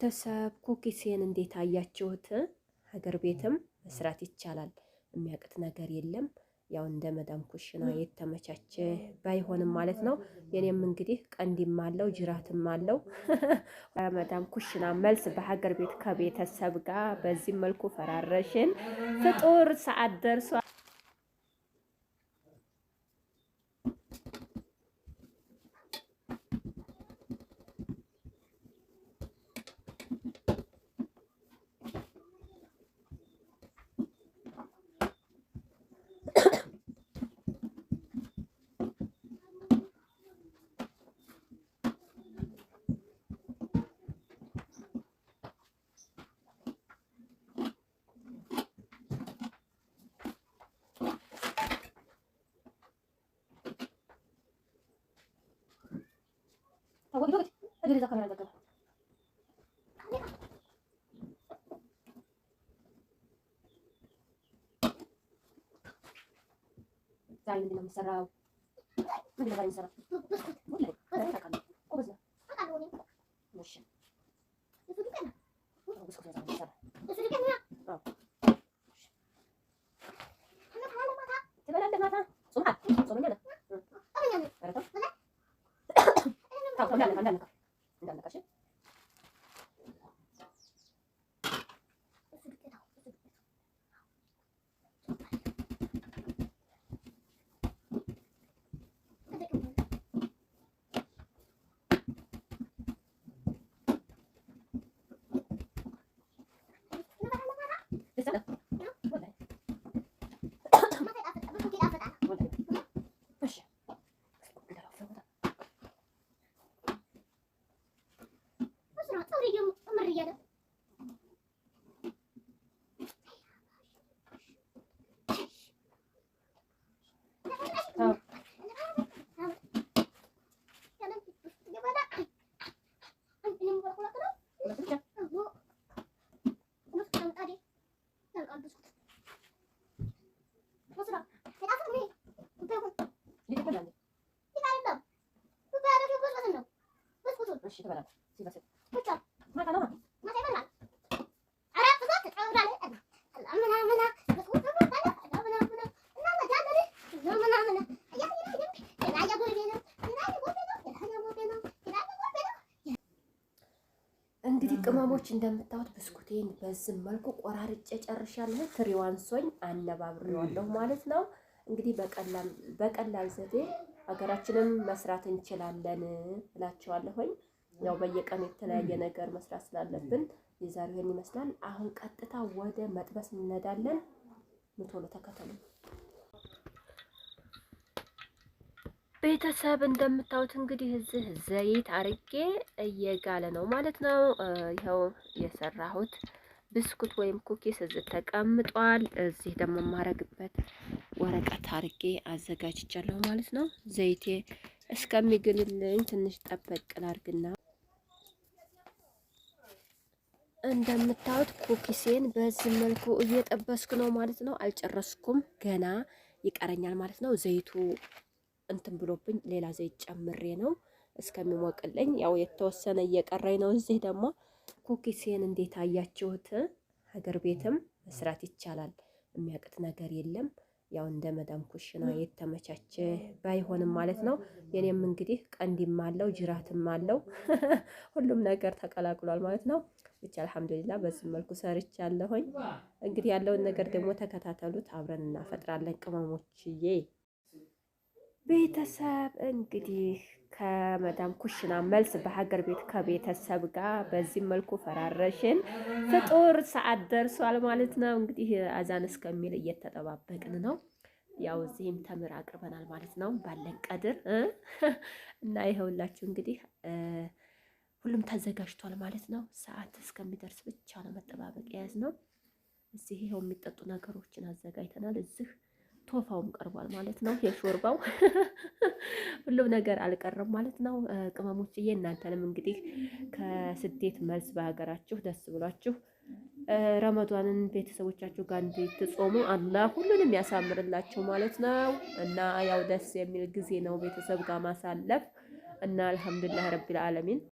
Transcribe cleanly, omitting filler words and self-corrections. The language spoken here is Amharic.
ቤተሰብ ኩኪሴን እንዴት አያችሁት? ሀገር ቤትም መስራት ይቻላል። የሚያቅት ነገር የለም። ያው እንደ መዳም ኩሽና የተመቻቸ ባይሆንም ማለት ነው። የኔም እንግዲህ ቀንዲም አለው ጅራትም አለው። መዳም ኩሽና መልስ በሀገር ቤት ከቤተሰብ ጋር በዚህ መልኩ ፈራረሽን። ፍጡር ሰዓት ደርሷል። أدري إذا كان هذا زعل عندنا مسرة ما أدري غير مسرة ولا هذا كان وبزنا مش بس كذا زعل مسرة تبى عندك ماذا صنعت صنعنا عندك عشان እንግዲህ ቅመሞች እንደምታዩት ብስኩቴን በዚህ መልኩ ቆራርጬ ጨርሻለሁ። ትሪዋንሶኝ አነባብሬዋለሁ ማለት ነው። እንግዲህ በቀላል ዘዴ ሀገራችንን መስራት እንችላለን እላቸዋለሁኝ። ያው በየቀኑ የተለያየ ነገር መስራት ስላለብን የዛሬው ይሄን ይመስላል። አሁን ቀጥታ ወደ መጥበስ እንሄዳለን። ቶሎ ተከተሉ ቤተሰብ። እንደምታዩት እንግዲህ እዚህ ዘይት አርጌ እየጋለ ነው ማለት ነው። ይኸው የሰራሁት ብስኩት ወይም ኩኪስ እዚህ ተቀምጧል። እዚህ ደግሞ የማረግበት ወረቀት አርጌ አዘጋጅቻለሁ ማለት ነው። ዘይቴ እስከሚግልልኝ ትንሽ ጠበቅ ላርግና እንደምታዩት ኩኪሴን በዚህ መልኩ እየጠበስኩ ነው ማለት ነው። አልጨረስኩም፣ ገና ይቀረኛል ማለት ነው። ዘይቱ እንትን ብሎብኝ ሌላ ዘይት ጨምሬ ነው እስከሚሞቅልኝ። ያው የተወሰነ እየቀረኝ ነው። እዚህ ደግሞ ኩኪሴን እንዴት አያችሁት? ሀገር ቤትም መስራት ይቻላል። የሚያቅት ነገር የለም። ያው እንደ መዳም ኩሽና የተመቻቸ ባይሆንም ማለት ነው። የኔም እንግዲህ ቀንዲም አለው ጅራትም አለው። ሁሉም ነገር ተቀላቅሏል ማለት ነው። ብቻ አልሐምዱሊላህ በዚህ መልኩ ሰርቻለሁኝ። እንግዲህ ያለውን ነገር ደግሞ ተከታተሉት፣ አብረን እናፈጥራለን ቅመሞችዬ። ቤተሰብ እንግዲህ ከመዳም ኩሽና መልስ በሀገር ቤት ከቤተሰብ ጋር በዚህ መልኩ ፈራረሽን። ፍጡር ሰዓት ደርሷል ማለት ነው። እንግዲህ አዛን እስከሚል እየተጠባበቅን ነው። ያው እዚህም ተምር አቅርበናል ማለት ነው ባለን ቀድር እና ይኸውላችሁ እንግዲህ ሁሉም ተዘጋጅቷል ማለት ነው። ሰዓት እስከሚደርስ ብቻ ነው መጠባበቅ የያዝ ነው። እዚህ ይኸው የሚጠጡ ነገሮችን አዘጋጅተናል። እዚህ ቶፋውም ቀርቧል ማለት ነው። የሾርባው ሁሉም ነገር አልቀረም ማለት ነው። ቅመሞችዬ እናንተንም እንግዲህ ከስደት መልስ በሀገራችሁ ደስ ብሏችሁ ረመዷንን ቤተሰቦቻችሁ ጋር እንድትጾሙ አላህ ሁሉንም ያሳምርላችሁ ማለት ነው። እና ያው ደስ የሚል ጊዜ ነው ቤተሰብ ጋር ማሳለፍ እና አልሐምዱሊላህ ረቢል ዓለሚን